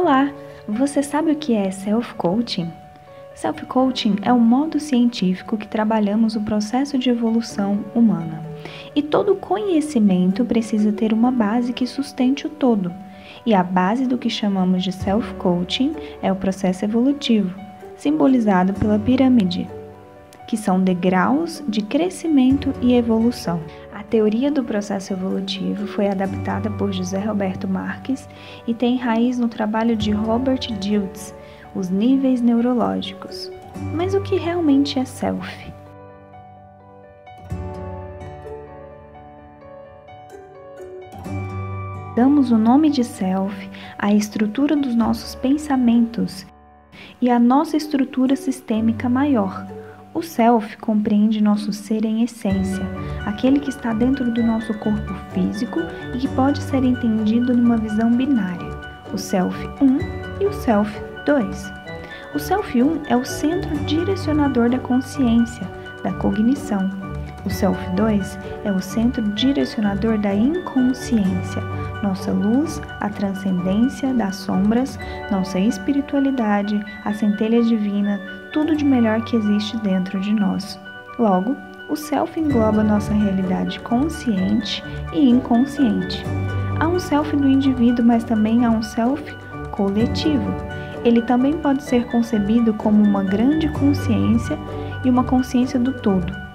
Olá! Você sabe o que é self-coaching? Self-coaching é um modo científico que trabalhamos o processo de evolução humana. E todo conhecimento precisa ter uma base que sustente o todo. E a base do que chamamos de self-coaching é o processo evolutivo, simbolizado pela pirâmide, que são degraus de crescimento e evolução. A teoria do processo evolutivo foi adaptada por José Roberto Marques e tem raiz no trabalho de Robert Dilts, os níveis neurológicos. Mas o que realmente é self? Damos o nome de self à estrutura dos nossos pensamentos e à nossa estrutura sistêmica maior. O self compreende nosso ser em essência, aquele que está dentro do nosso corpo físico e que pode ser entendido numa visão binária, o self 1 e o self 2. O self 1 é o centro direcionador da consciência, da cognição. O self 2 é o centro direcionador da inconsciência, nossa luz, a transcendência das sombras, nossa espiritualidade, a centelha divina, tudo de melhor que existe dentro de nós. Logo, o self engloba nossa realidade consciente e inconsciente. Há um self do indivíduo, mas também há um self coletivo. Ele também pode ser concebido como uma grande consciência e uma consciência do todo.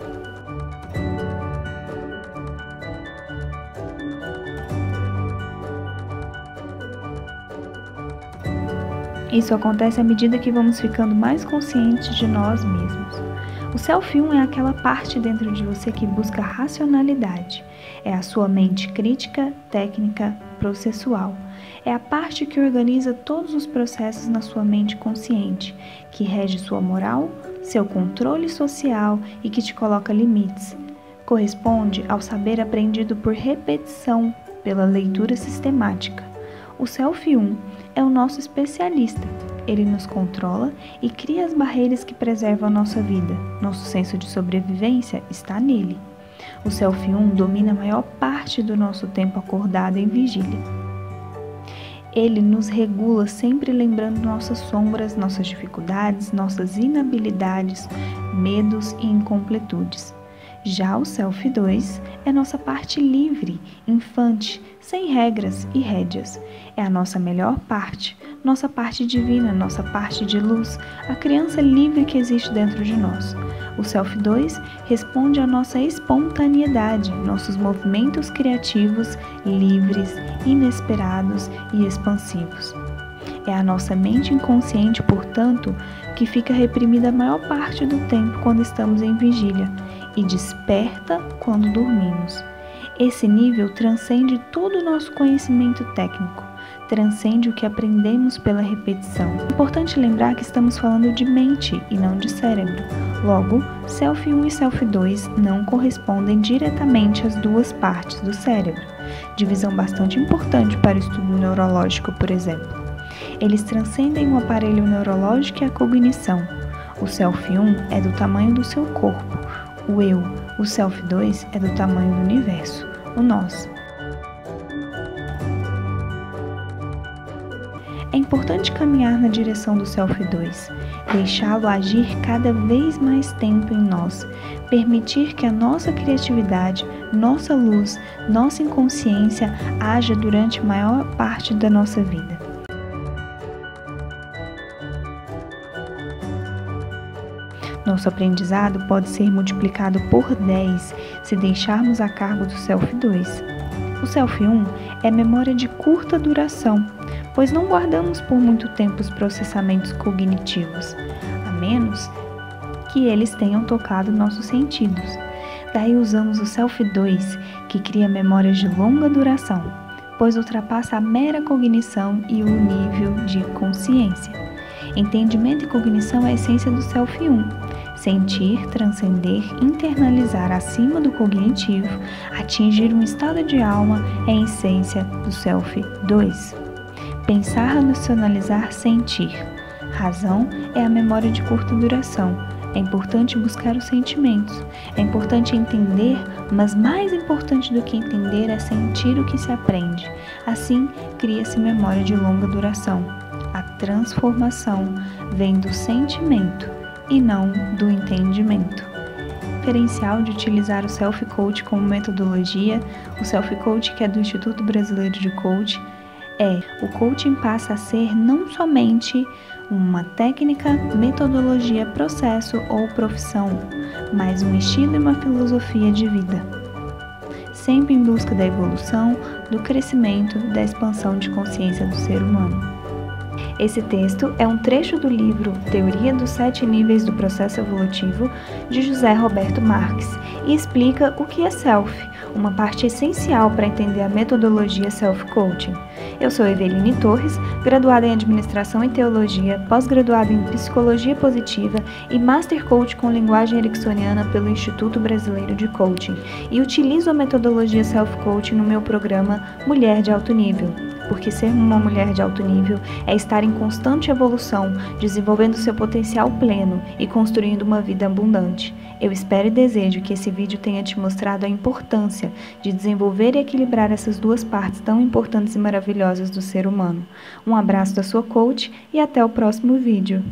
Isso acontece à medida que vamos ficando mais conscientes de nós mesmos. O Self 1 é aquela parte dentro de você que busca racionalidade. É a sua mente crítica, técnica, processual. É a parte que organiza todos os processos na sua mente consciente, que rege sua moral, seu controle social e que te coloca limites. Corresponde ao saber aprendido por repetição, pela leitura sistemática. O Self 1 é o nosso especialista. Ele nos controla e cria as barreiras que preservam a nossa vida. Nosso senso de sobrevivência está nele. O Self 1 domina a maior parte do nosso tempo acordado em vigília. Ele nos regula sempre lembrando nossas sombras, nossas dificuldades, nossas inabilidades, medos e incompletudes. Já o Self 2 é nossa parte livre, infante, sem regras e rédeas. É a nossa melhor parte, nossa parte divina, nossa parte de luz, a criança livre que existe dentro de nós. O Self 2 responde à nossa espontaneidade, nossos movimentos criativos, livres, inesperados e expansivos. É a nossa mente inconsciente, portanto, que fica reprimida a maior parte do tempo quando estamos em vigília e desperta quando dormimos. Esse nível transcende todo o nosso conhecimento técnico, transcende o que aprendemos pela repetição. É importante lembrar que estamos falando de mente e não de cérebro. Logo, Self 1 e Self 2 não correspondem diretamente às duas partes do cérebro, divisão bastante importante para o estudo neurológico, por exemplo. Eles transcendem o aparelho neurológico e a cognição. O Self 1 é do tamanho do seu corpo, o eu. O Self 2 é do tamanho do universo, o nós. É importante caminhar na direção do Self 2, deixá-lo agir cada vez mais tempo em nós, permitir que a nossa criatividade, nossa luz, nossa inconsciência haja durante a maior parte da nossa vida. Nosso aprendizado pode ser multiplicado por 10 se deixarmos a cargo do Self 2. O Self 1 é memória de curta duração, pois não guardamos por muito tempo os processamentos cognitivos, a menos que eles tenham tocado nossos sentidos. Daí usamos o Self 2, que cria memórias de longa duração, pois ultrapassa a mera cognição e o nível de consciência. Entendimento e cognição é a essência do Self 1. Sentir, transcender, internalizar acima do cognitivo, atingir um estado de alma é a essência do Self 2. Pensar, racionalizar, sentir. Razão é a memória de curta duração. É importante buscar os sentimentos. É importante entender, mas mais importante do que entender é sentir o que se aprende. Assim, cria-se memória de longa duração. transformação vem do sentimento e não do entendimento. Diferencial de utilizar o Self-Coach como metodologia, o Self-Coach, que é do Instituto Brasileiro de Coaching, o coaching passa a ser não somente uma técnica, metodologia, processo ou profissão, mas um estilo e uma filosofia de vida, sempre em busca da evolução, do crescimento e da expansão de consciência do ser humano. Esse texto é um trecho do livro Teoria dos 7 Níveis do Processo Evolutivo, de José Roberto Marques, e explica o que é Self, uma parte essencial para entender a metodologia Self-Coaching. Eu sou Eveline Torres, graduada em Administração e Teologia, pós-graduada em Psicologia Positiva e Master Coach com Linguagem Ericksoniana pelo Instituto Brasileiro de Coaching, e utilizo a metodologia Self-Coaching no meu programa Mulher de Alto Nível. Porque ser uma mulher de alto nível é estar em constante evolução, desenvolvendo seu potencial pleno e construindo uma vida abundante. Eu espero e desejo que esse vídeo tenha te mostrado a importância de desenvolver e equilibrar essas duas partes tão importantes e maravilhosas do ser humano. Um abraço da sua coach e até o próximo vídeo.